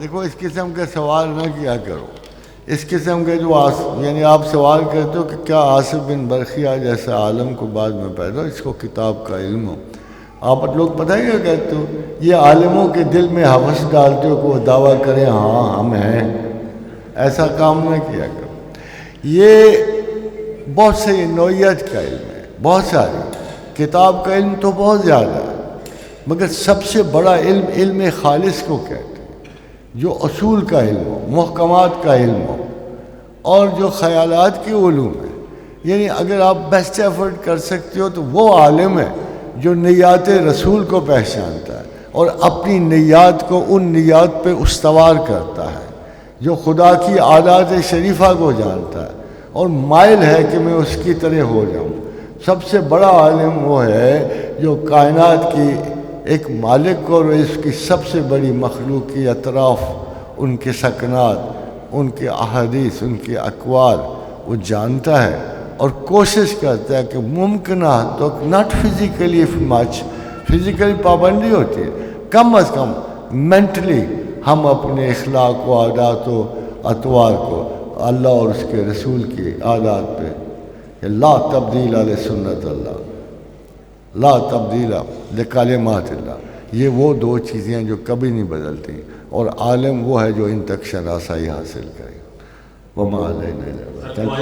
دیکھو اس قسم کے سوال نہ کیا کرو. اس قسم کے جو یعنی آپ سوال کرتے ہو کہ کیا آصف بن برخیہ جیسا عالم کو بعد میں پیدا ہو اس کو کتاب کا علم ہو. آپ لوگ پتہ ہے کیا کہتے ہو؟ یہ عالموں کے دل میں ہوس ڈالتے ہو کہ وہ دعویٰ کریں ہاں ہم ہیں. ایسا کام نہ کیا کرو. یہ بہت سے نوعیت کا علم ہے، بہت ساری. کتاب کا علم تو بہت زیادہ ہے، مگر سب سے بڑا علم علم خالص کو کہتے ہیں، جو اصول کا علم ہو، محکمات کا علم ہو، اور جو خیالات کی علوم ہے. یعنی اگر آپ بیسٹ ایفرٹ کر سکتے ہو تو وہ عالم ہے جو نیات رسول کو پہچانتا ہے اور اپنی نیات کو ان نیات پہ استوار کرتا ہے، جو خدا کی عادات شریفہ کو جانتا ہے اور مائل ہے کہ میں اس کی طرح ہو جاؤں. سب سے بڑا عالم وہ ہے جو کائنات کی ایک مالک کو اور اس کی سب سے بڑی مخلوق کی اطراف، ان کے سکنات، ان کے احادیث، ان کے اقوال وہ جانتا ہے اور کوشش کرتا ہے کہ ممکنہ تو ناٹ فزیکلی مچ، فزیکلی پابندی ہوتی ہے، کم از کم مینٹلی ہم اپنے اخلاق و عادات و اطوار کو اللہ اور اس کے رسول کی عادات پہ کہ لا تبدیل علی سنت اللہ، لا تبدیل لکلمات اللہ، یہ وہ دو چیزیں جو کبھی نہیں بدلتی. اور عالم وہ ہے جو ان تک شناسائی حاصل کرے. وما علینا الا البلاغ.